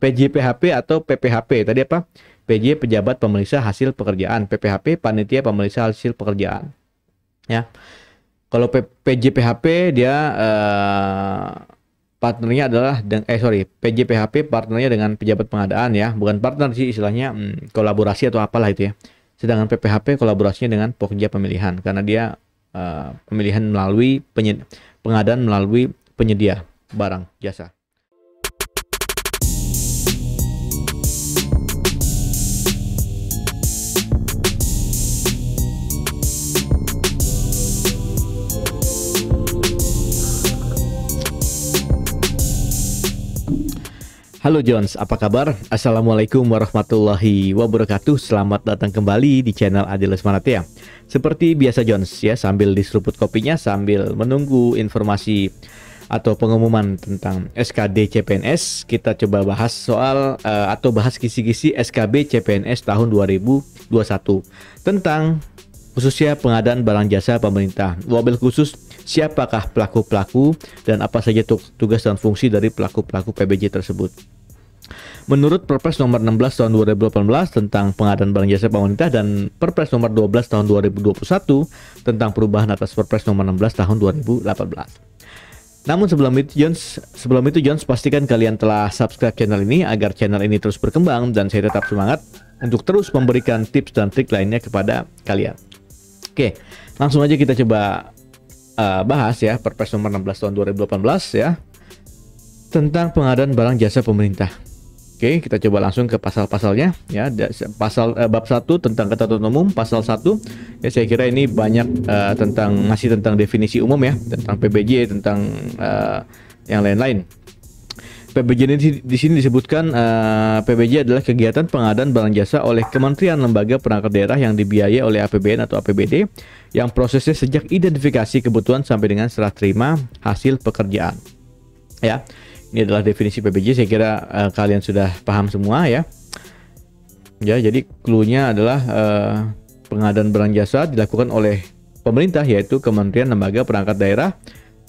PJPHP atau PPHP. Tadi apa? PJ pejabat pemeriksa hasil pekerjaan, PPHP panitia pemeriksa hasil pekerjaan. Ya. Kalau PJPHP dia partnernya adalah PJPHP partnernya dengan pejabat pengadaan ya, bukan partner sih istilahnya, kolaborasi atau apalah itu ya. Sedangkan PPHP kolaborasinya dengan pekerja pemilihan karena dia pemilihan melalui pengadaan melalui penyedia barang jasa. Halo Jones, apa kabar? Assalamualaikum warahmatullahi wabarakatuh. Selamat datang kembali di channel Adi Lesmanatia. Seperti biasa Jones ya, sambil diseruput kopinya, sambil menunggu informasi atau pengumuman tentang SKD CPNS, kita coba bahas soal atau bahas kisi-kisi SKB CPNS tahun 2021 tentang khususnya pengadaan barang jasa pemerintah. Wabil khusus, siapakah pelaku-pelaku dan apa saja tugas dan fungsi dari pelaku-pelaku PBJ tersebut. Menurut Perpres nomor 16 tahun 2018 tentang pengadaan barang jasa pemerintah dan Perpres nomor 12 tahun 2021 tentang perubahan atas Perpres nomor 16 tahun 2018. Namun sebelum itu Jones pastikan kalian telah subscribe channel ini agar channel ini terus berkembang dan saya tetap semangat untuk terus memberikan tips dan trik lainnya kepada kalian. Oke, langsung aja kita coba bahas ya Perpres nomor 16 tahun 2018 ya tentang pengadaan barang jasa pemerintah. Oke, kita coba langsung ke pasal-pasalnya ya. Bab 1 tentang ketentuan umum, pasal 1 ya, saya kira ini banyak ngasih tentang definisi umum ya, tentang PBJ, tentang yang lain-lain. PBJ ini di sini disebutkan PBJ adalah kegiatan pengadaan barang jasa oleh kementerian, lembaga, perangkat daerah yang dibiayai oleh APBN atau APBD yang prosesnya sejak identifikasi kebutuhan sampai dengan serah terima hasil pekerjaan. Ya, ini adalah definisi PBJ. Saya kira kalian sudah paham semua ya. Ya, jadi clue-nya adalah pengadaan barang jasa dilakukan oleh pemerintah yaitu kementerian, lembaga, perangkat daerah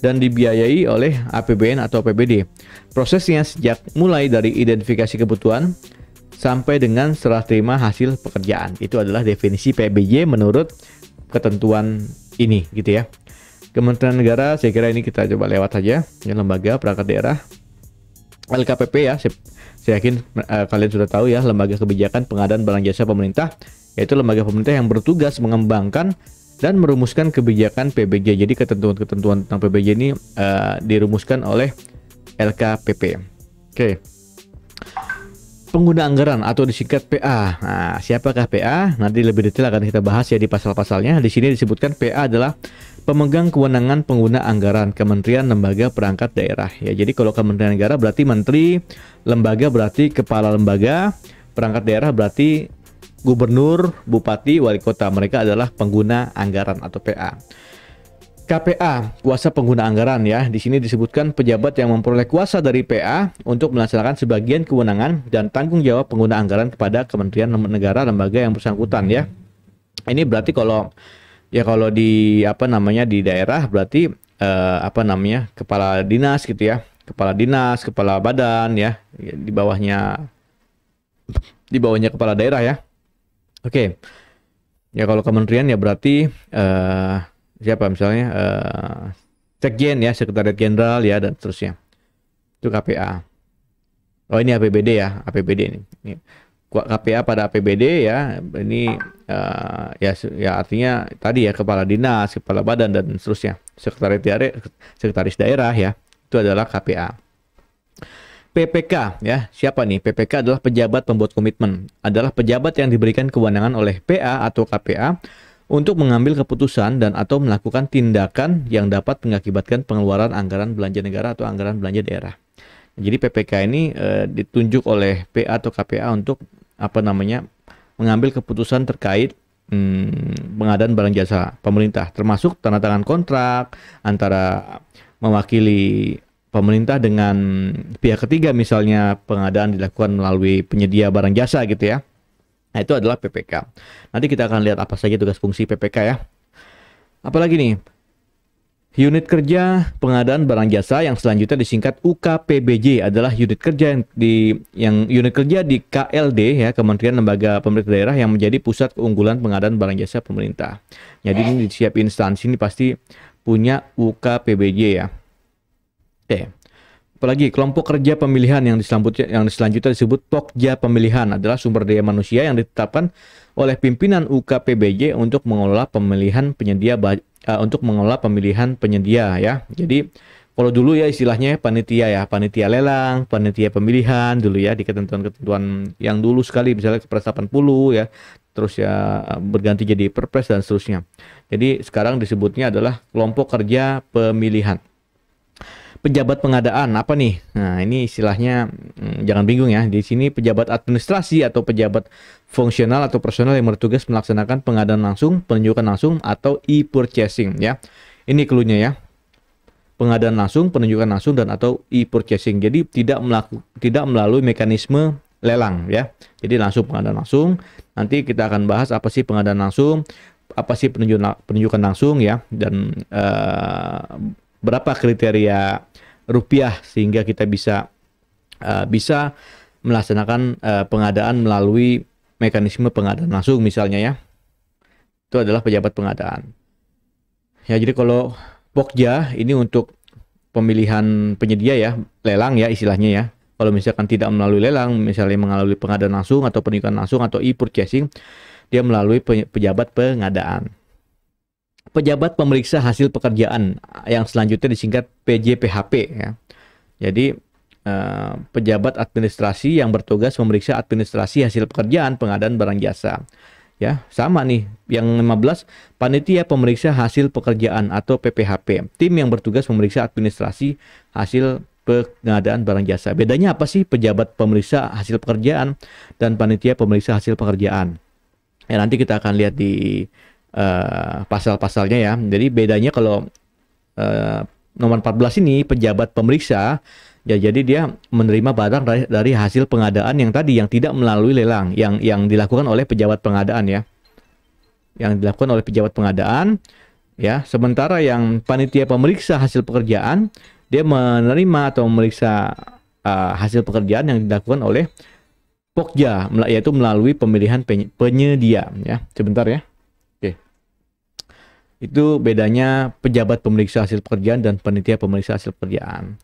dan dibiayai oleh APBN atau APBD. Prosesnya sejak mulai dari identifikasi kebutuhan sampai dengan serah terima hasil pekerjaan. Itu adalah definisi PBJ menurut ketentuan ini gitu ya. Kementerian Negara, saya kira ini kita coba lewat saja ya, lembaga perangkat daerah. LKPP ya, saya yakin kalian sudah tahu ya, lembaga kebijakan pengadaan barang jasa pemerintah, yaitu lembaga pemerintah yang bertugas mengembangkan dan merumuskan kebijakan PBJ. Jadi ketentuan-ketentuan tentang PBJ ini dirumuskan oleh LKPP. Oke. Pengguna anggaran atau disingkat PA. Nah, siapakah PA? Nanti lebih detail akan kita bahas ya di pasal-pasalnya. Di sini disebutkan PA adalah pemegang kewenangan pengguna anggaran kementerian, lembaga, perangkat daerah. Ya, jadi kalau kementerian negara berarti menteri, lembaga berarti kepala lembaga, perangkat daerah berarti gubernur, bupati, wali kota. Mereka adalah pengguna anggaran atau PA. KPA, kuasa pengguna anggaran ya. Di sini disebutkan pejabat yang memperoleh kuasa dari PA untuk melaksanakan sebagian kewenangan dan tanggung jawab pengguna anggaran kepada kementerian, negara, lembaga yang bersangkutan ya. Ini berarti kalau di di daerah berarti kepala dinas gitu ya. Kepala dinas, kepala badan ya, di bawahnya kepala daerah ya. Oke. Ya kalau kementerian ya berarti siapa misalnya sekjen ya, sekretariat jenderal ya dan seterusnya. Itu KPA. Oh ini APBD ya, APBD ini. KPA pada APBD ya, ini ya artinya tadi ya kepala dinas, kepala badan dan seterusnya. Sekretaris daerah ya, itu adalah KPA. PPK ya, siapa nih? PPK adalah pejabat pembuat komitmen, adalah pejabat yang diberikan kewenangan oleh PA atau KPA untuk mengambil keputusan dan atau melakukan tindakan yang dapat mengakibatkan pengeluaran anggaran belanja negara atau anggaran belanja daerah. Jadi PPK ini ditunjuk oleh PA atau KPA untuk mengambil keputusan terkait pengadaan barang jasa pemerintah, termasuk tanda tangan kontrak antara mewakili pemerintah dengan pihak ketiga, misalnya pengadaan dilakukan melalui penyedia barang jasa gitu ya. Nah, itu adalah PPK. Nanti kita akan lihat apa saja tugas fungsi PPK ya. Apalagi nih, Unit kerja pengadaan barang jasa yang selanjutnya disingkat UKPBJ adalah unit kerja unit kerja di KLD ya, Kementerian Lembaga Pemerintah Daerah yang menjadi pusat keunggulan pengadaan barang jasa pemerintah. Jadi ini di setiap instansi ini pasti punya UKPBJ ya. Oke. Apalagi kelompok kerja pemilihan yang selanjutnya disebut Pokja Pemilihan adalah sumber daya manusia yang ditetapkan oleh pimpinan UKPBJ untuk mengelola pemilihan penyedia ya. Jadi kalau dulu ya istilahnya panitia ya, panitia lelang, panitia pemilihan dulu ya, di ketentuan-ketentuan yang dulu sekali misalnya Kepres 80 ya. Terus ya berganti jadi Perpres dan seterusnya. Jadi sekarang disebutnya adalah kelompok kerja pemilihan. Pejabat pengadaan apa nih? Nah, ini istilahnya jangan bingung ya. Di sini pejabat administrasi atau pejabat fungsional atau personal yang bertugas melaksanakan pengadaan langsung, penunjukan langsung atau e-purchasing ya. Ini clue-nya ya. Pengadaan langsung, penunjukan langsung dan atau e-purchasing. Jadi tidak melalui mekanisme lelang ya. Jadi langsung pengadaan langsung. Nanti kita akan bahas apa sih pengadaan langsung, apa sih penunjukan langsung ya, dan berapa kriteria rupiah sehingga kita bisa melaksanakan pengadaan melalui mekanisme pengadaan langsung misalnya ya. Itu adalah pejabat pengadaan. Ya, jadi kalau Pokja ini untuk pemilihan penyedia ya, lelang ya istilahnya ya. Kalau misalkan tidak melalui lelang, misalnya melalui pengadaan langsung atau penunjukan langsung atau e-purchasing, dia melalui pejabat pengadaan. Pejabat pemeriksa hasil pekerjaan yang selanjutnya disingkat PJPHP ya. Jadi pejabat administrasi yang bertugas memeriksa administrasi hasil pekerjaan pengadaan barang jasa. Ya, sama nih. Yang 15 panitia pemeriksa hasil pekerjaan atau PPHP. Tim yang bertugas memeriksa administrasi hasil pengadaan barang jasa. Bedanya apa sih pejabat pemeriksa hasil pekerjaan dan panitia pemeriksa hasil pekerjaan? Ya, nanti kita akan lihat di pasal-pasalnya ya. Jadi bedanya kalau nomor 14 ini pejabat pemeriksa ya, jadi dia menerima barang dari hasil pengadaan yang tadi yang tidak melalui lelang, yang dilakukan oleh pejabat pengadaan ya. Yang dilakukan oleh pejabat pengadaan ya. Sementara yang panitia pemeriksa hasil pekerjaan dia menerima atau memeriksa hasil pekerjaan yang dilakukan oleh Pokja, yaitu melalui pemilihan penyedia ya. Sebentar ya. Itu bedanya pejabat pemeriksa hasil pekerjaan dan panitia pemeriksa hasil pekerjaan.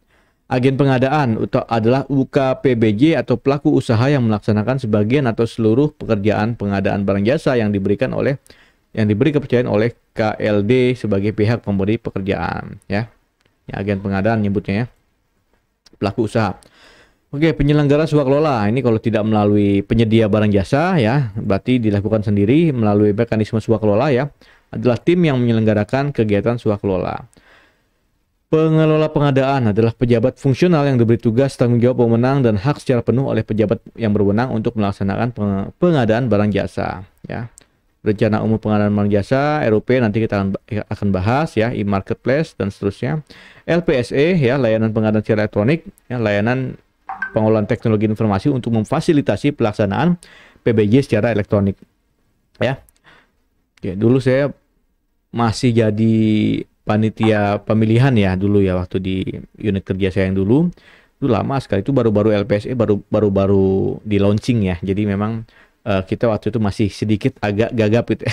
Agen pengadaan adalah UKPBJ atau pelaku usaha yang melaksanakan sebagian atau seluruh pekerjaan pengadaan barang jasa yang diberi kepercayaan oleh KLD sebagai pihak pemberi pekerjaan ya. Agen pengadaan nyebutnya ya. Pelaku usaha. Oke, penyelenggara swakelola ini kalau tidak melalui penyedia barang jasa ya, berarti dilakukan sendiri melalui mekanisme swakelola ya. Adalah tim yang menyelenggarakan kegiatan swakelola. Pengelola pengadaan adalah pejabat fungsional yang diberi tugas, tanggung jawab, wewenang dan hak secara penuh oleh pejabat yang berwenang untuk melaksanakan pengadaan barang jasa ya. Rencana umum pengadaan barang jasa RUP nanti kita akan bahas ya, e-marketplace dan seterusnya. LPSE ya, layanan pengadaan secara elektronik ya, layanan pengolahan teknologi informasi untuk memfasilitasi pelaksanaan PBJ secara elektronik ya. Ya, dulu saya masih jadi panitia pemilihan ya dulu ya, waktu di unit kerja saya yang dulu. Itu lama sekali, itu baru-baru LPSE baru di launching ya. Jadi memang kita waktu itu masih sedikit agak gagap gitu.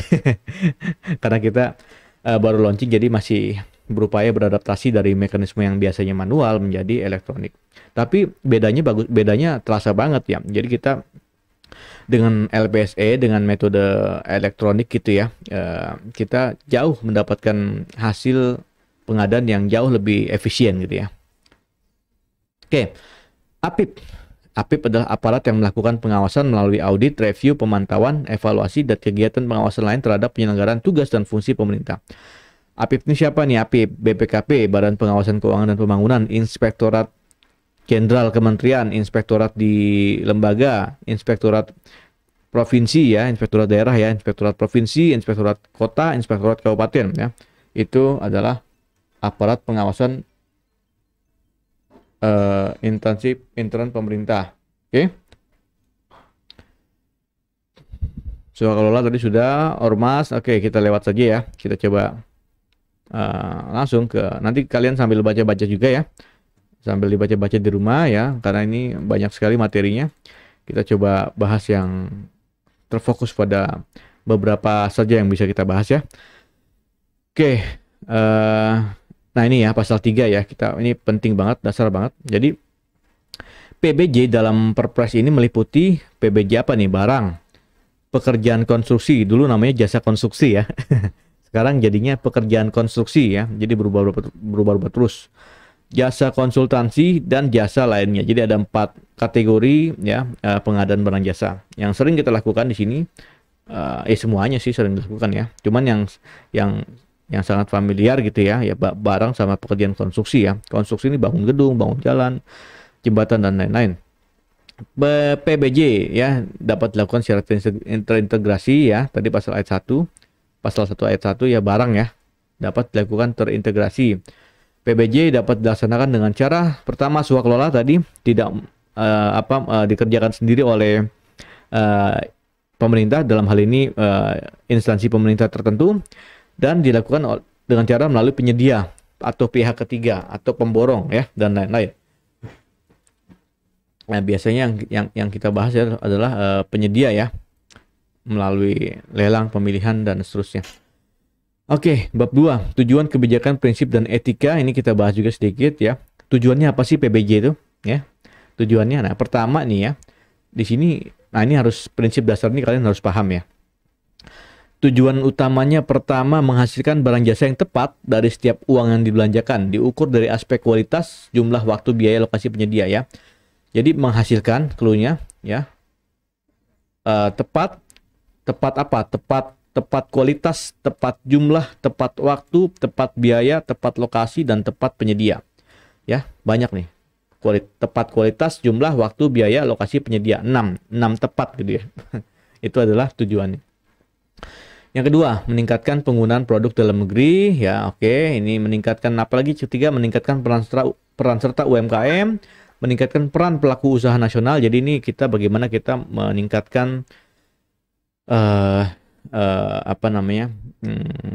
Karena kita baru launching, jadi masih berupaya beradaptasi dari mekanisme yang biasanya manual menjadi elektronik. Tapi bedanya terasa banget ya. Jadi kita dengan LPSE, dengan metode elektronik gitu ya, kita jauh mendapatkan hasil pengadaan yang jauh lebih efisien gitu ya. Oke, APIP. APIP adalah aparat yang melakukan pengawasan melalui audit, review, pemantauan, evaluasi, dan kegiatan pengawasan lain terhadap penyelenggaraan tugas dan fungsi pemerintah. APIP ini siapa nih? APIP, BPKP, Badan Pengawasan Keuangan dan Pembangunan, Inspektorat Jenderal Kementerian, inspektorat di lembaga, inspektorat provinsi ya, inspektorat daerah ya, inspektorat provinsi, inspektorat kota, inspektorat kabupaten ya. Itu adalah aparat pengawasan instansi intern pemerintah. Oke. Swakelola tadi sudah, ormas. Oke, kita lewat saja ya. Kita coba langsung ke, nanti kalian sambil baca-baca juga ya, sambil dibaca-baca di rumah ya, karena ini banyak sekali materinya. Kita coba bahas yang terfokus pada beberapa saja yang bisa kita bahas ya. Oke, nah ini ya pasal 3 ya, ini penting banget, dasar banget. Jadi PBJ dalam Perpres ini meliputi PBJ apa nih? Barang, pekerjaan konstruksi, dulu namanya jasa konstruksi ya. Sekarang jadinya pekerjaan konstruksi ya. Jadi berubah-ubah terus. Jasa konsultansi dan jasa lainnya. Jadi ada 4 kategori ya pengadaan barang jasa. Yang sering kita lakukan di sini semuanya sih sering dilakukan ya. Cuman yang sangat familiar gitu ya, barang sama pekerjaan konstruksi ya. Konstruksi ini bangun gedung, bangun jalan, jembatan dan lain-lain. PBJ ya dapat dilakukan secara terintegrasi ya. Tadi pasal 1 ayat 1 ya, barang ya dapat dilakukan terintegrasi. PBJ dapat dilaksanakan dengan cara pertama, swakelola tadi tidak dikerjakan sendiri oleh pemerintah, dalam hal ini instansi pemerintah tertentu, dan dilakukan dengan cara melalui penyedia atau pihak ketiga atau pemborong ya dan lain-lain. Nah, biasanya yang kita bahas adalah penyedia ya, melalui lelang, pemilihan dan seterusnya. Oke, bab 2, tujuan, kebijakan, prinsip dan etika. Ini kita bahas juga sedikit ya. Tujuannya apa sih PBJ itu ya? Tujuannya, nah pertama nih ya, di sini, nah ini harus prinsip dasar ini kalian harus paham ya. Tujuan utamanya pertama, menghasilkan barang jasa yang tepat dari setiap uang yang dibelanjakan, diukur dari aspek kualitas, jumlah, waktu, biaya, lokasi penyedia ya. Jadi menghasilkan clue-nya ya, tepat apa? Tepat kualitas, tepat jumlah, tepat waktu, tepat biaya, tepat lokasi, dan tepat penyedia. Ya, banyak nih. Tepat kualitas, jumlah, waktu, biaya, lokasi, penyedia. 6 tepat gitu ya. Itu adalah tujuannya. Yang kedua, meningkatkan penggunaan produk dalam negeri. Ya, oke. Ini meningkatkan apalagi? Ketiga, meningkatkan peran serta UMKM, meningkatkan peran pelaku usaha nasional. Jadi ini bagaimana kita meningkatkan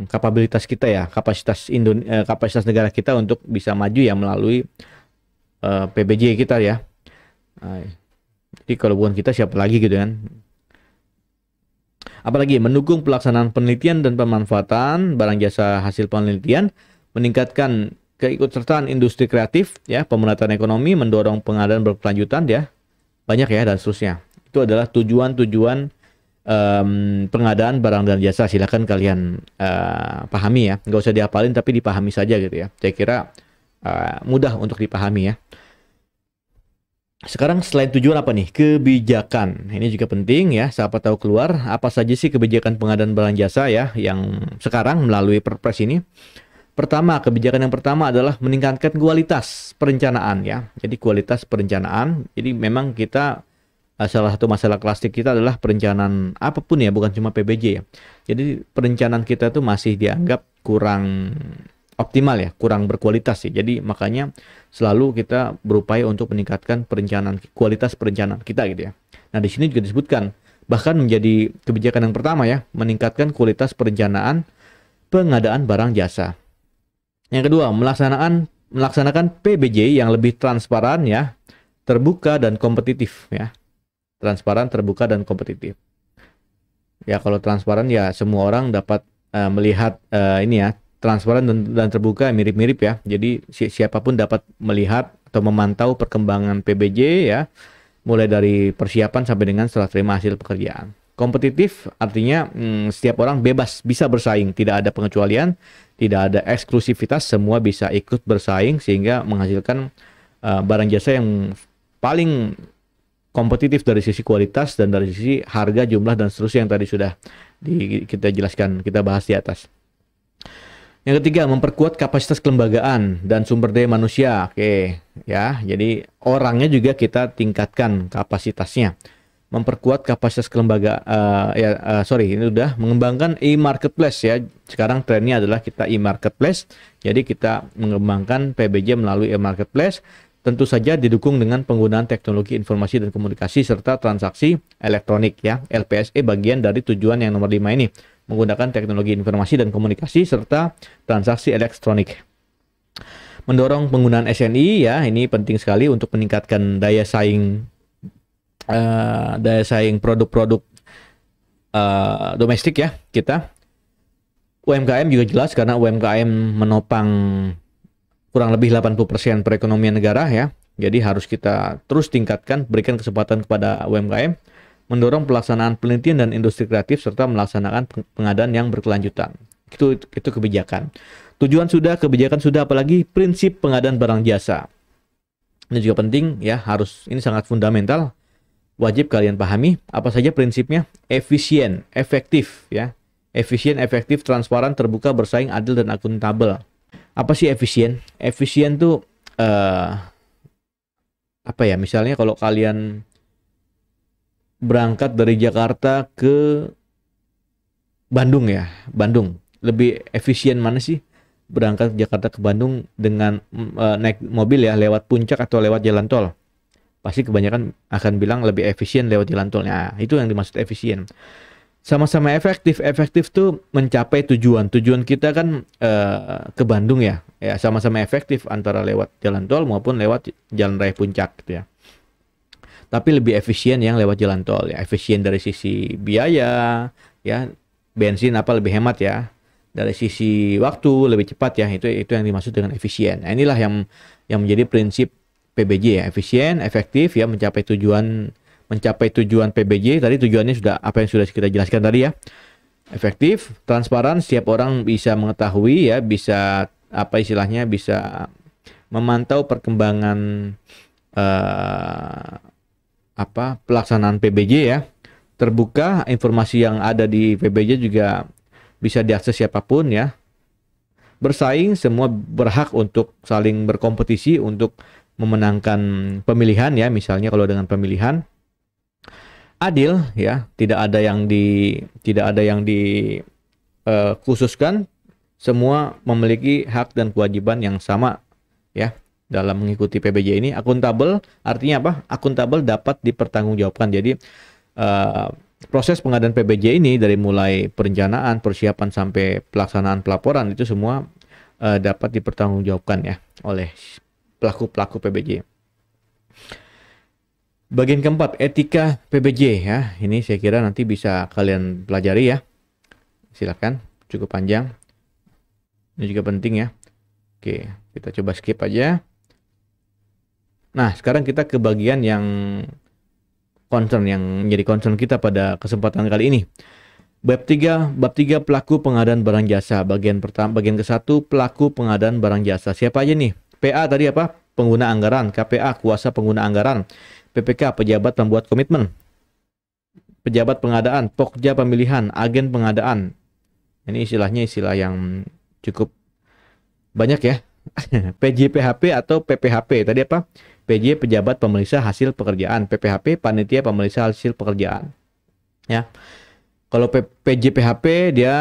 kapabilitas kita ya, kapasitas negara kita untuk bisa maju ya melalui PBJ kita ya. Jadi kalau bukan kita siapa lagi gitu kan. Apalagi mendukung pelaksanaan penelitian dan pemanfaatan barang jasa hasil penelitian, meningkatkan keikutsertaan industri kreatif ya, pemerataan ekonomi, mendorong pengadaan berkelanjutan ya, banyak ya dan seterusnya. Itu adalah tujuan-tujuan pengadaan barang dan jasa. Silakan kalian pahami ya, nggak usah dihafalin tapi dipahami saja gitu ya. Saya kira mudah untuk dipahami ya. Sekarang selain tujuan apa nih? Kebijakan. Ini juga penting ya, siapa tahu keluar apa saja sih kebijakan pengadaan barang jasa ya yang sekarang melalui Perpres ini. Pertama, kebijakan yang pertama adalah meningkatkan kualitas perencanaan ya. Jadi kualitas perencanaan. Jadi memang kita salah satu masalah klasik kita adalah perencanaan apapun ya, bukan cuma PBJ ya. Jadi perencanaan kita tuh masih dianggap kurang optimal ya, kurang berkualitas ya. Jadi makanya selalu kita berupaya untuk meningkatkan kualitas perencanaan kita gitu ya. Nah, di sini juga disebutkan bahkan menjadi kebijakan yang pertama ya, meningkatkan kualitas perencanaan pengadaan barang jasa. Yang kedua, melaksanakan PBJ yang lebih transparan ya, terbuka dan kompetitif ya. Transparan, terbuka dan kompetitif. Ya, kalau transparan ya semua orang dapat melihat ini ya, transparan dan terbuka mirip-mirip ya. Jadi siapapun dapat melihat atau memantau perkembangan PBJ ya, mulai dari persiapan sampai dengan setelah terima hasil pekerjaan. Kompetitif artinya setiap orang bebas bisa bersaing, tidak ada pengecualian, tidak ada eksklusivitas, semua bisa ikut bersaing sehingga menghasilkan barang jasa yang paling kompetitif dari sisi kualitas dan dari sisi harga, jumlah dan seterusnya yang tadi sudah kita jelaskan, kita bahas di atas. Yang ketiga, memperkuat kapasitas kelembagaan dan sumber daya manusia. Oke, ya. Jadi orangnya juga kita tingkatkan kapasitasnya. Memperkuat kapasitas kelembagaan, ini udah mengembangkan e-marketplace ya. Sekarang trennya adalah kita e-marketplace. Jadi kita mengembangkan PBJ melalui e-marketplace. Tentu saja didukung dengan penggunaan teknologi informasi dan komunikasi serta transaksi elektronik ya. LPSE bagian dari tujuan yang nomor 5 ini. menggunakan teknologi informasi dan komunikasi serta transaksi elektronik. Mendorong penggunaan SNI ya, ini penting sekali untuk meningkatkan daya saing produk-produk domestik ya kita. UMKM juga jelas karena UMKM menopang kurang lebih 80% perekonomian negara ya. Jadi harus kita terus tingkatkan, berikan kesempatan kepada UMKM, mendorong pelaksanaan penelitian dan industri kreatif serta melaksanakan pengadaan yang berkelanjutan. Itu kebijakan. Tujuan sudah, kebijakan sudah, apalagi prinsip pengadaan barang jasa. Ini juga penting ya, ini sangat fundamental. Wajib kalian pahami apa saja prinsipnya. Efisien, efektif ya. Efisien, efektif, transparan, terbuka, bersaing, adil, dan akuntabel. Apa sih efisien? Efisien tuh apa ya? Misalnya kalau kalian berangkat dari Jakarta ke Bandung ya, Bandung. Lebih efisien mana sih? Berangkat Jakarta ke Bandung dengan naik mobil ya, lewat puncak atau lewat jalan tol? Pasti kebanyakan akan bilang lebih efisien lewat jalan tol. Nah, itu yang dimaksud efisien. Sama-sama efektif. Efektif tuh mencapai tujuan. Tujuan kita kan ke Bandung ya. Ya, sama-sama efektif antara lewat jalan tol maupun lewat jalan raya puncak gitu ya. Tapi lebih efisien yang lewat jalan tol ya. Efisien dari sisi biaya ya, bensin apa lebih hemat ya. Dari sisi waktu lebih cepat ya. Itu yang dimaksud dengan efisien. Nah, inilah yang menjadi prinsip PBJ ya. Efisien, efektif ya, mencapai tujuan PBJ. Tadi tujuannya sudah apa yang sudah kita jelaskan tadi ya. Efektif, transparan, setiap orang bisa mengetahui ya, bisa apa istilahnya, bisa memantau perkembangan pelaksanaan PBJ ya. Terbuka, informasi yang ada di PBJ juga bisa diakses siapapun ya. Bersaing, semua berhak untuk saling berkompetisi untuk memenangkan pemilihan ya, misalnya kalau dengan pemilihan. Adil ya, tidak ada yang khususkan, semua memiliki hak dan kewajiban yang sama ya dalam mengikuti PBJ ini. Akuntabel artinya apa? Akuntabel dapat dipertanggungjawabkan. Jadi proses pengadaan PBJ ini dari mulai perencanaan, persiapan sampai pelaksanaan pelaporan itu semua dapat dipertanggungjawabkan ya oleh pelaku PBJ. Bagian keempat, etika PBJ ya. Ini saya kira nanti bisa kalian pelajari ya. Silakan, cukup panjang. Ini juga penting ya. Oke, kita coba skip aja. Nah, sekarang kita ke bagian yang menjadi concern kita pada kesempatan kali ini. Bab 3 pelaku pengadaan barang jasa. Bagian ke-1 pelaku pengadaan barang jasa. Siapa aja nih? PA tadi apa? Pengguna anggaran. KPA kuasa pengguna anggaran. PPK pejabat pembuat komitmen. Pejabat pengadaan, pokja pemilihan, agen pengadaan. Ini istilah yang cukup banyak ya. PJPHP atau PPHP. Tadi apa? PJ pejabat pemeriksa hasil pekerjaan. PPHP panitia pemeriksa hasil pekerjaan. Ya. Kalau PJPHP dia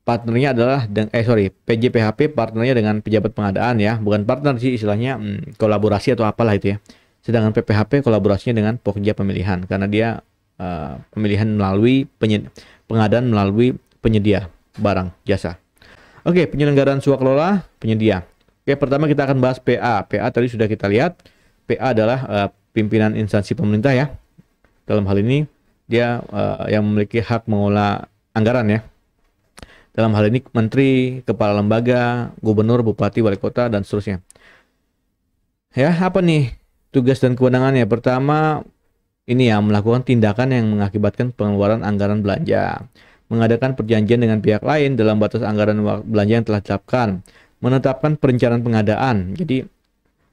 partnernya adalah PJPHP partnernya dengan pejabat pengadaan ya, bukan partner sih istilahnya, kolaborasi atau apalah itu ya. Sedangkan PPHP kolaborasinya dengan pokja pemilihan karena dia pemilihan melalui pengadaan melalui penyedia barang jasa. Oke, penyelenggaraan swakelola penyedia. Oke, pertama kita akan bahas PA. PA tadi sudah kita lihat. PA adalah pimpinan instansi pemerintah ya. Dalam hal ini dia yang memiliki hak mengelola anggaran ya. Dalam hal ini menteri, kepala lembaga, gubernur, bupati, wali kota, dan seterusnya. Ya, apa nih tugas dan kewenangannya? Pertama, ini ya, melakukan tindakan yang mengakibatkan pengeluaran anggaran belanja. Mengadakan perjanjian dengan pihak lain dalam batas anggaran belanja yang telah ditetapkan. Menetapkan perencanaan pengadaan. Jadi,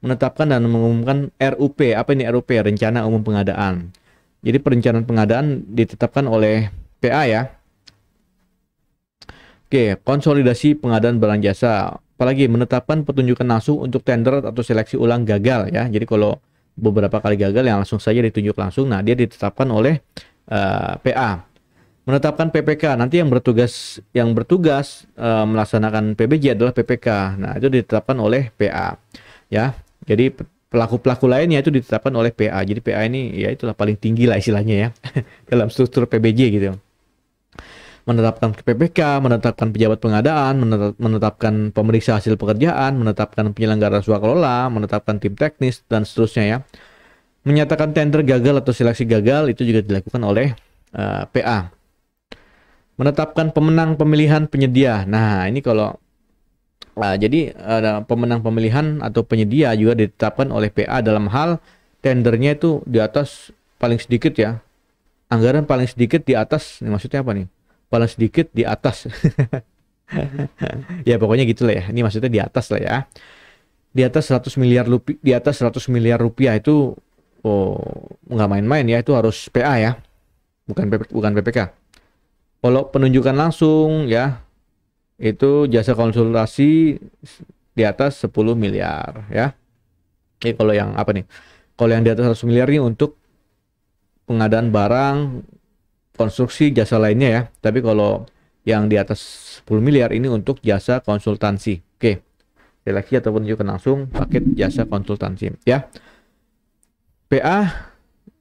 menetapkan dan mengumumkan RUP. Apa ini RUP? Rencana Umum Pengadaan. Jadi, perencanaan pengadaan ditetapkan oleh PA ya. Oke, konsolidasi pengadaan barang jasa. Apalagi menetapkan petunjukan langsung untuk tender atau seleksi ulang gagal ya. Jadi kalau beberapa kali gagal yang langsung saja ditunjuk langsung, nah dia ditetapkan oleh PA. Menetapkan PPK. Nanti yang bertugas melaksanakan PBJ adalah PPK. Nah, itu ditetapkan oleh PA. Ya. Jadi pelaku-pelaku lainnya itu ditetapkan oleh PA. Jadi PA ini ya itulah paling tinggi lah istilahnya ya dalam struktur PBJ gitu. menetapkan PPK, menetapkan pejabat pengadaan, menetapkan pemeriksa hasil pekerjaan, menetapkan penyelenggara swakelola, menetapkan tim teknis, dan seterusnya ya. Menyatakan tender gagal atau seleksi gagal itu juga dilakukan oleh PA. Menetapkan pemenang pemilihan penyedia. Nah, ini kalau jadi pemenang pemilihan atau penyedia juga ditetapkan oleh PA dalam hal tendernya itu di atas paling sedikit ya. Anggaran paling sedikit di atas, ini maksudnya apa nih? Paling sedikit di atas. Ya pokoknya gitulah ya. Ini maksudnya di atas lah ya. Di atas 100 miliar rupiah, di atas 100 miliar rupiah itu nggak main-main ya, itu harus PA ya. Bukan PPK. Kalau penunjukan langsung ya, itu jasa konsultasi di atas 10 miliar ya. Oke, kalau yang apa nih? Kalau yang di atas 100 miliar ini untuk pengadaan barang, konstruksi, jasa lainnya ya. Tapi kalau yang di atas 10 miliar ini untuk jasa konsultansi. Oke. Seleksi atau penunjukan langsung paket jasa konsultansi ya. PA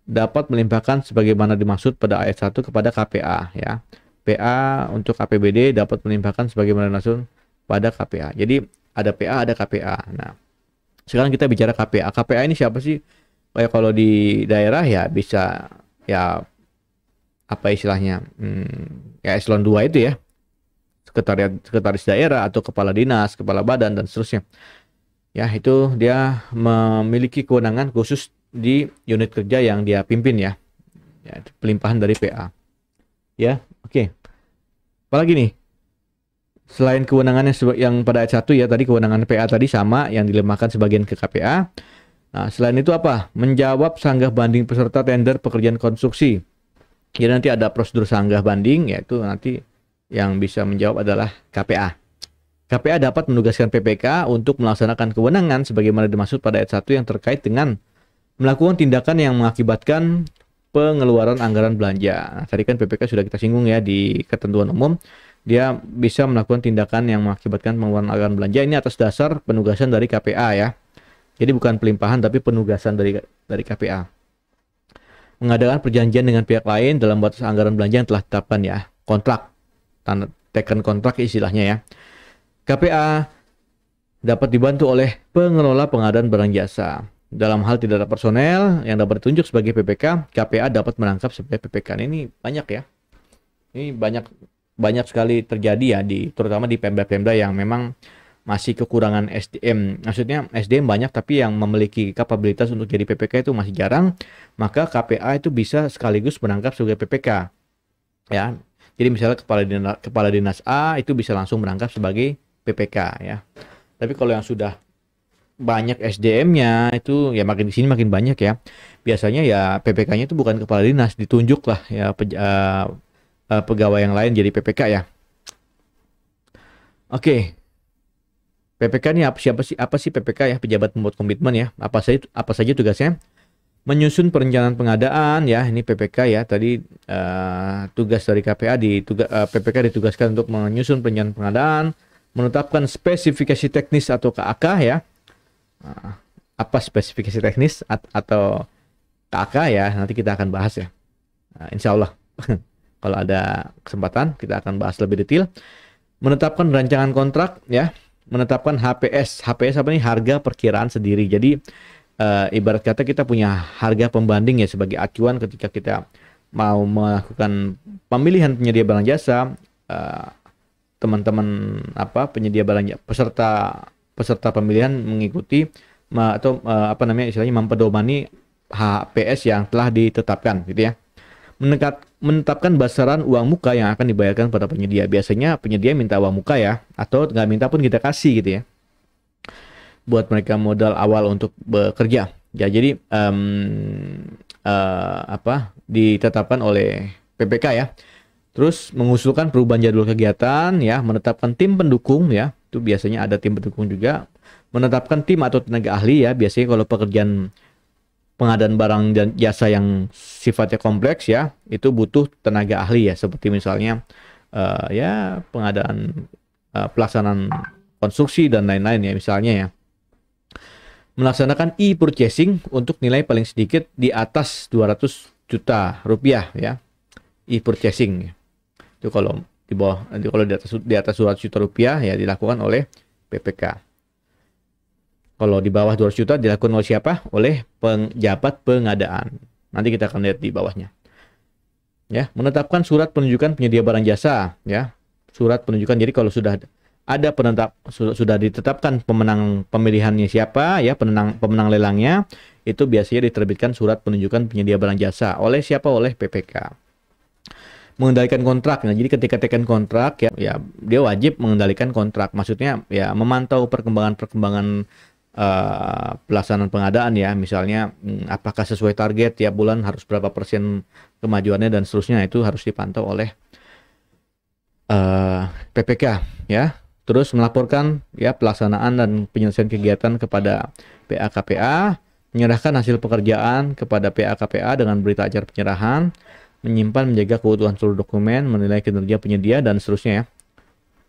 dapat melimpahkan sebagaimana dimaksud pada ayat 1 kepada KPA ya. PA untuk APBD dapat melimpahkan sebagaimana dimaksud pada KPA. Jadi ada PA, ada KPA. Nah, sekarang kita bicara KPA. KPA ini siapa sih? Kayak kalau di daerah ya bisa ya apa istilahnya ya eselon 2 itu ya, sekretaris daerah atau kepala dinas, kepala badan dan seterusnya ya, itu dia memiliki kewenangan khusus di unit kerja yang dia pimpin ya, pelimpahan dari PA ya. Oke, apalagi nih selain kewenangannya yang pada ayat 1 ya, tadi kewenangan PA tadi sama yang dilimpahkan sebagian ke KPA. Nah, selain itu apa? Menjawab sanggah banding peserta tender pekerjaan konstruksi. Jadi nanti ada prosedur sanggah banding, yaitu nanti yang bisa menjawab adalah KPA. KPA dapat menugaskan PPK untuk melaksanakan kewenangan sebagaimana dimaksud pada ayat 1 yang terkait dengan melakukan tindakan yang mengakibatkan pengeluaran anggaran belanja. Nah, tadi kan PPK sudah kita singgung ya di ketentuan umum. Dia bisa melakukan tindakan yang mengakibatkan pengeluaran anggaran belanja ini atas dasar penugasan dari KPA ya. Jadi bukan pelimpahan tapi penugasan dari KPA. Mengadakan perjanjian dengan pihak lain dalam batas anggaran belanja yang telah ditetapkan ya. Kontrak, taken kontrak istilahnya ya. KPA dapat dibantu oleh pengelola pengadaan barang jasa. Dalam hal tidak ada personel yang dapat ditunjuk sebagai PPK, KPA dapat menangkap sebagai PPK. Ini banyak ya. Ini banyak sekali terjadi ya, terutama di Pemda-Pemda yang memang masih kekurangan SDM. Maksudnya SDM banyak tapi yang memiliki kapabilitas untuk jadi PPK itu masih jarang. Maka KPA itu bisa sekaligus menangkap sebagai PPK. Ya. Jadi misalnya kepala dinas A itu bisa langsung menangkap sebagai PPK ya. Tapi kalau yang sudah banyak SDM-nya itu ya makin di sini makin banyak ya. Biasanya ya PPK-nya itu bukan kepala dinas, ditunjuk lah ya pegawai yang lain jadi PPK ya. Oke. PPK ini apa sih PPK ya? Pejabat pembuat komitmen ya. Apa saja tugasnya? Menyusun perencanaan pengadaan ya. Ini PPK ya. Tadi tugas dari KPA PPK ditugaskan untuk menyusun perencanaan pengadaan, menetapkan spesifikasi teknis atau KAK ya. Apa spesifikasi teknis atau KAK ya? Nanti kita akan bahas ya. Insya Allah kalau ada kesempatan kita akan bahas lebih detail. Menetapkan rancangan kontrak ya. Menetapkan HPS. HPS apa nih? Harga perkiraan sendiri. Jadi ibarat kata kita punya harga pembanding ya sebagai acuan ketika kita mau melakukan pemilihan penyedia barang jasa. Teman-teman penyedia barang peserta pemilihan mengikuti atau istilahnya mempedomani HPS yang telah ditetapkan gitu ya. Menetapkan besaran uang muka yang akan dibayarkan pada penyedia. Biasanya penyedia minta uang muka ya, atau nggak minta pun kita kasih gitu ya, buat mereka modal awal untuk bekerja ya. Jadi ditetapkan oleh PPK ya. Terus mengusulkan perubahan jadwal kegiatan ya, menetapkan tim pendukung ya, itu biasanya ada tim pendukung juga. Menetapkan tim atau tenaga ahli ya, biasanya kalau pekerjaan pengadaan barang dan jasa yang sifatnya kompleks ya, itu butuh tenaga ahli ya, seperti misalnya pengadaan pelaksanaan konstruksi dan lain-lain ya misalnya ya. Melaksanakan e-purchasing untuk nilai paling sedikit di atas 200 juta rupiah ya, e-purchasing. Itu kalau di bawah, kalau di atas 200 juta rupiah ya dilakukan oleh PPK. Kalau di bawah 200 juta dilakukan oleh siapa? Oleh penjabat pengadaan. Nanti kita akan lihat di bawahnya. Ya, menetapkan surat penunjukan penyedia barang jasa, ya. Surat penunjukan, jadi kalau sudah ada sudah ditetapkan pemenang pemilihannya siapa, ya, pemenang lelangnya, itu biasanya diterbitkan surat penunjukan penyedia barang jasa oleh siapa? Oleh PPK. Mengendalikan kontrak. Nah, jadi ketika tekan kontrak ya dia wajib mengendalikan kontrak. Maksudnya ya memantau perkembangan pelaksanaan pengadaan ya. Misalnya apakah sesuai target tiap bulan, harus berapa persen kemajuannya dan seterusnya, itu harus dipantau oleh PPK ya. Terus melaporkan ya pelaksanaan dan penyelesaian kegiatan kepada PA-KPA, menyerahkan hasil pekerjaan kepada PA-KPA dengan berita acara penyerahan, menyimpan menjaga keutuhan seluruh dokumen, menilai kinerja penyedia dan seterusnya ya.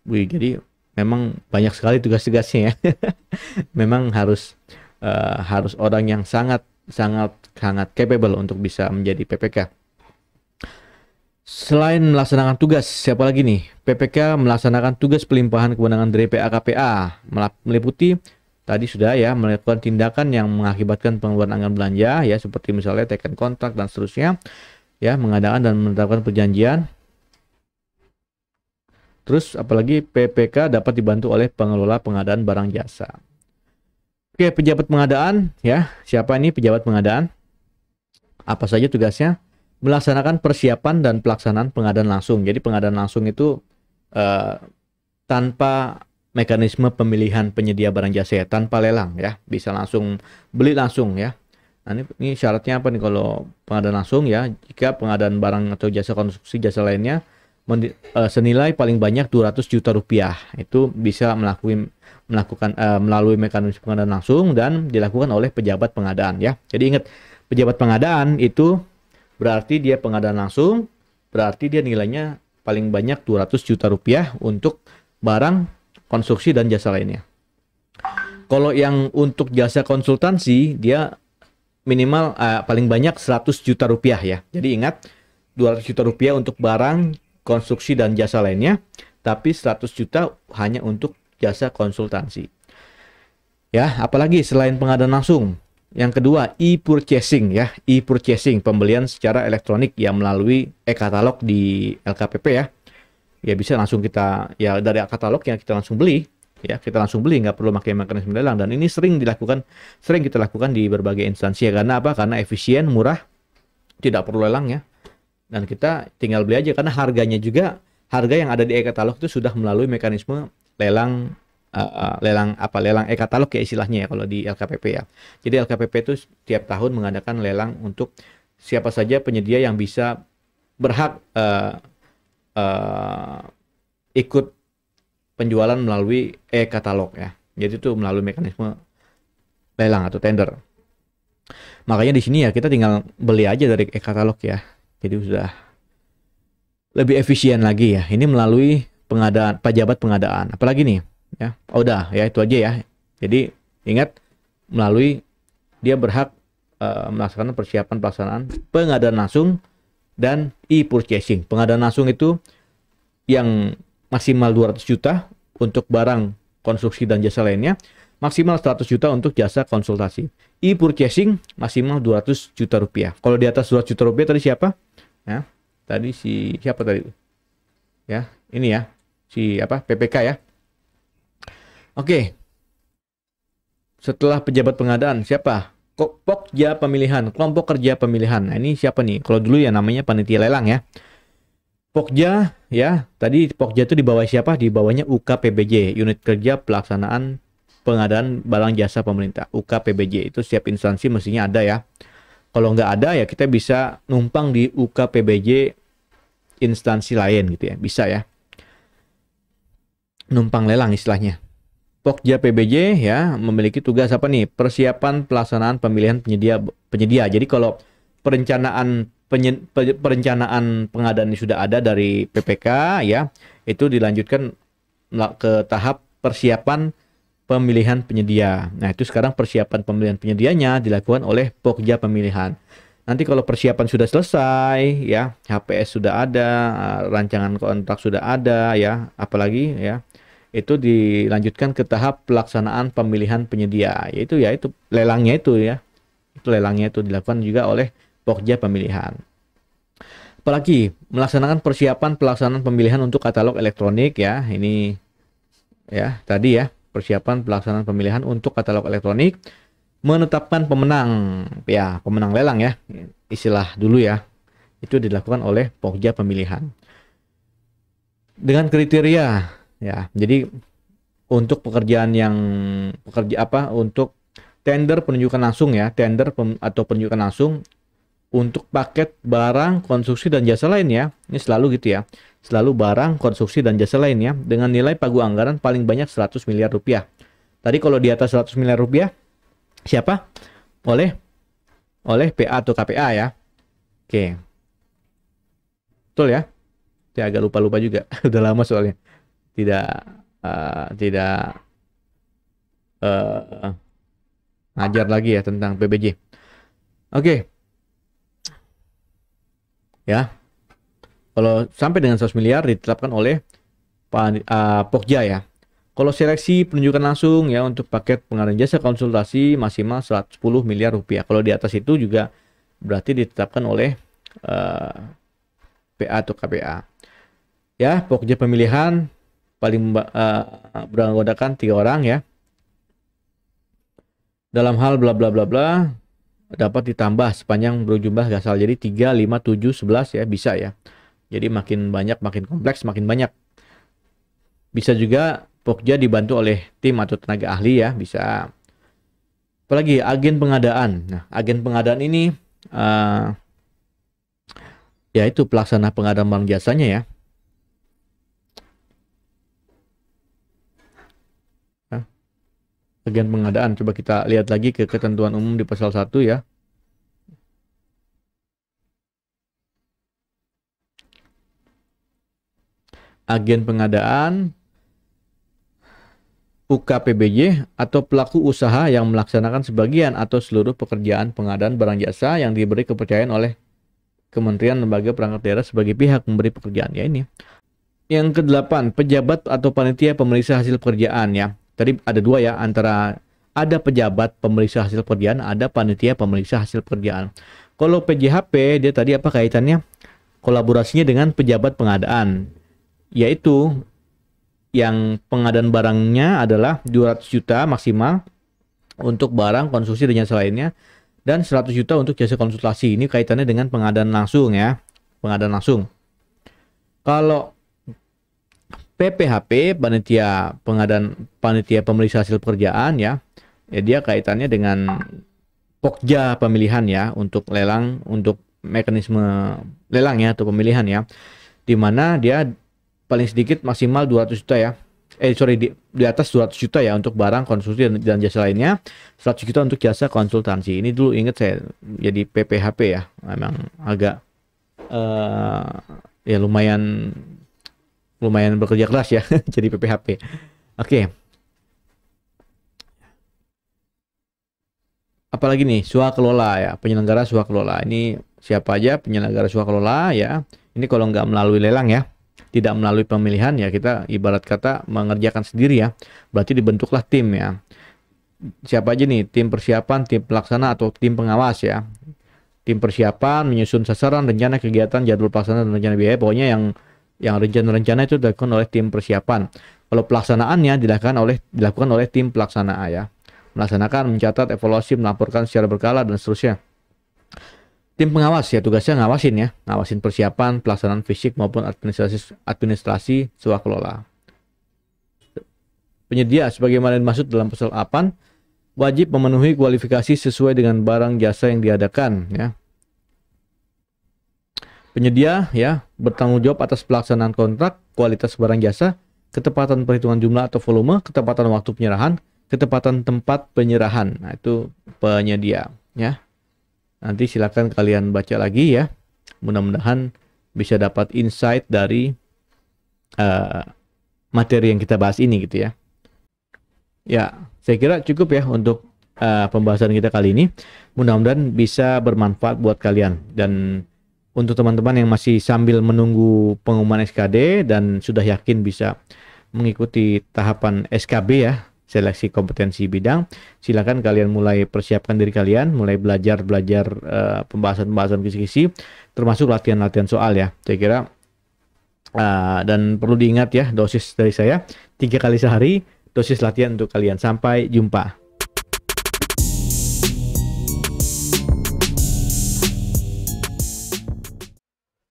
Wih, jadi memang banyak sekali tugas-tugasnya ya. Memang harus orang yang sangat capable untuk bisa menjadi PPK. Selain melaksanakan tugas, siapa lagi nih? PPK melaksanakan tugas pelimpahan kewenangan dari PA-KPA, meliputi tadi sudah ya, melakukan tindakan yang mengakibatkan pengeluaran anggaran belanja ya, seperti misalnya tekan kontrak dan seterusnya ya, mengadakan dan menetapkan perjanjian. Terus apalagi PPK dapat dibantu oleh pengelola pengadaan barang jasa. Oke, pejabat pengadaan ya, siapa ini pejabat pengadaan? Apa saja tugasnya? Melaksanakan persiapan dan pelaksanaan pengadaan langsung. Jadi pengadaan langsung itu tanpa mekanisme pemilihan penyedia barang jasa ya, tanpa lelang ya, bisa langsung beli langsung ya. Nah, ini syaratnya apa nih kalau pengadaan langsung ya? Jika pengadaan barang atau jasa konstruksi jasa lainnya senilai paling banyak 200 juta rupiah, itu bisa melakukan melalui mekanisme pengadaan langsung dan dilakukan oleh pejabat pengadaan ya. Jadi ingat, pejabat pengadaan itu berarti dia pengadaan langsung, berarti dia nilainya paling banyak 200 juta rupiah untuk barang, konstruksi, dan jasa lainnya. Kalau yang untuk jasa konsultansi, dia minimal paling banyak 100 juta rupiah ya. Jadi ingat, 200 juta rupiah untuk barang, konstruksi, dan jasa lainnya, tapi 100 juta hanya untuk jasa konsultansi. Ya, apalagi selain pengadaan langsung. Yang kedua, e-purchasing ya, e-purchasing, pembelian secara elektronik yang melalui e-katalog di LKPP ya. Ya bisa langsung kita ya dari katalog yang kita langsung beli ya, kita langsung beli, nggak perlu pakai mekanisme lelang, dan ini sering kita lakukan di berbagai instansi ya. Karena apa? Karena efisien, murah, tidak perlu lelang ya. Dan kita tinggal beli aja karena harganya juga, harga yang ada di e-katalog itu sudah melalui mekanisme lelang lelang e-katalog ya istilahnya ya kalau di LKPP ya. Jadi LKPP itu setiap tahun mengadakan lelang untuk siapa saja penyedia yang bisa berhak ikut penjualan melalui e-katalog ya. Jadi itu melalui mekanisme lelang atau tender. Makanya di sini ya kita tinggal beli aja dari e-katalog ya. Jadi sudah lebih efisien lagi ya. Ini melalui pengadaan, pejabat pengadaan. Apalagi nih? Ya, udah ya itu aja ya. Jadi ingat, melalui dia berhak melaksanakan persiapan pelaksanaan pengadaan langsung dan e-purchasing. Pengadaan langsung itu yang maksimal 200 juta untuk barang, konstruksi, dan jasa lainnya, maksimal 100 juta untuk jasa konsultasi. E-purchasing maksimal 200 juta rupiah. Kalau di atas 200 juta rupiah tadi siapa? Ya, tadi siapa tadi? Ya, ini ya, PPK ya. Oke. Setelah pejabat pengadaan, siapa? Pokja pemilihan, kelompok kerja pemilihan. Nah, ini siapa nih? Kalau dulu ya namanya panitia lelang ya. Pokja ya, tadi Pokja itu di bawah siapa? Di bawahnya UKPBJ, Unit Kerja Pelaksanaan Pengadaan Barang Jasa Pemerintah. UKPBJ itu setiap instansi mestinya ada ya. Kalau nggak ada ya kita bisa numpang di UKPBJ instansi lain gitu ya, bisa ya. Numpang lelang istilahnya. Pokja PBJ ya memiliki tugas apa nih? Persiapan pelaksanaan pemilihan penyedia. Jadi kalau perencanaan pengadaan ini sudah ada dari PPK ya, itu dilanjutkan ke tahap persiapan pemilihan penyedia. Nah, itu sekarang persiapan pemilihan penyedianya dilakukan oleh Pokja pemilihan. Nanti kalau persiapan sudah selesai, ya, HPS sudah ada, rancangan kontrak sudah ada, ya, apalagi ya, itu dilanjutkan ke tahap pelaksanaan pemilihan penyedia, yaitu lelangnya itu ya, itu lelangnya itu dilakukan juga oleh Pokja pemilihan. Apalagi melaksanakan persiapan pelaksanaan pemilihan untuk katalog elektronik ya, ini ya tadi ya persiapan pelaksanaan pemilihan untuk katalog elektronik. Menetapkan pemenang, ya pemenang lelang ya, istilah dulu ya, itu dilakukan oleh Pokja pemilihan dengan kriteria ya. Jadi untuk pekerjaan yang untuk tender penunjukan langsung ya, atau penunjukan langsung untuk paket barang, konstruksi dan jasa lain ya, ini selalu gitu ya, selalu barang, konstruksi dan jasa lain ya, dengan nilai pagu anggaran paling banyak 100 miliar rupiah. Tadi kalau di atas 100 miliar rupiah siapa? Oleh PA atau KPA ya. Oke. Betul ya? Saya agak lupa-lupa juga. Udah lama soalnya. Tidak ngajar lagi ya tentang PBJ. Oke. Ya. Kalau sampai dengan 100 miliar ditetapkan oleh Pokja ya. Kalau seleksi penunjukan langsung ya untuk paket pengadaan jasa konsultasi maksimal 110 miliar rupiah. Kalau di atas itu juga berarti ditetapkan oleh PA atau KPA. Ya, Pokja pemilihan paling beranggotakan 3 orang ya. Dalam hal bla bla bla bla dapat ditambah sepanjang berjumlah gasal. Jadi 3, 5, 7, 11 ya bisa ya. Jadi makin banyak, makin kompleks, makin banyak. Bisa juga Pokja dibantu oleh tim atau tenaga ahli ya, bisa. Apalagi agen pengadaan. Nah, agen pengadaan ini yaitu pelaksana pengadaan barang jasanya ya. Agen pengadaan, coba kita lihat lagi ke ketentuan umum di pasal 1 ya. Agen pengadaan UKPBJ atau pelaku usaha yang melaksanakan sebagian atau seluruh pekerjaan pengadaan barang jasa yang diberi kepercayaan oleh Kementerian Lembaga Perangkat Daerah sebagai pihak memberi pekerjaan ya ini. Yang ke-8, pejabat atau panitia pemeriksa hasil pekerjaan ya. Tadi ada 2 ya, antara ada pejabat pemeriksa hasil pekerjaan, ada panitia pemeriksa hasil pekerjaan. Kalau PJHP dia tadi apa kaitannya? Kolaborasinya dengan pejabat pengadaan, yaitu yang pengadaan barangnya adalah 200 juta maksimal untuk barang, konstruksi dan jasa lainnya, dan 100 juta untuk jasa konsultasi. Ini kaitannya dengan pengadaan langsung ya, pengadaan langsung. Kalau PPHP, panitia pemeriksa hasil pekerjaan ya, dia kaitannya dengan Pokja pemilihan ya, untuk lelang, untuk mekanisme lelang ya atau pemilihan ya, di mana dia paling sedikit maksimal 200 juta ya. Di atas 200 juta ya untuk barang, konstruksi dan jasa lainnya. 100 juta untuk jasa konsultansi. Ini dulu ingat saya jadi PPHP ya. Memang agak ya lumayan bekerja keras ya jadi PPHP. Oke. Apalagi nih, swakelola ya, penyelenggara swakelola. Ini siapa aja penyelenggara swakelola ya. Ini kalau nggak melalui lelang ya, tidak melalui pemilihan ya, kita ibarat kata mengerjakan sendiri ya. Berarti dibentuklah tim ya. Siapa aja nih? Tim persiapan, tim pelaksana atau tim pengawas ya. Tim persiapan menyusun sasaran, rencana kegiatan, jadwal pelaksanaan dan rencana biaya. Pokoknya yang rencana-rencana itu dilakukan oleh tim persiapan. Kalau pelaksanaannya dilakukan oleh tim pelaksana ya. Melaksanakan, mencatat, evaluasi, melaporkan secara berkala dan seterusnya. Tim pengawas ya tugasnya ngawasin persiapan, pelaksanaan fisik maupun administrasi swakelola. Penyedia sebagaimana dimaksud dalam pasal 8 wajib memenuhi kualifikasi sesuai dengan barang jasa yang diadakan ya. Penyedia ya bertanggung jawab atas pelaksanaan kontrak, kualitas barang jasa, ketepatan perhitungan jumlah atau volume, ketepatan waktu penyerahan, ketepatan tempat penyerahan. Nah, itu penyedia ya. Nanti silakan kalian baca lagi ya. Mudah-mudahan bisa dapat insight dari materi yang kita bahas ini gitu ya. Ya, saya kira cukup ya untuk pembahasan kita kali ini. Mudah-mudahan bisa bermanfaat buat kalian. Dan untuk teman-teman yang masih sambil menunggu pengumuman SKD dan sudah yakin bisa mengikuti tahapan SKB ya, seleksi kompetensi bidang, silakan kalian mulai persiapkan diri kalian, mulai belajar pembahasan-pembahasan kisi-kisi, termasuk latihan-latihan soal ya. Saya kira dan perlu diingat ya, dosis dari saya 3 kali sehari, dosis latihan untuk kalian. Sampai jumpa.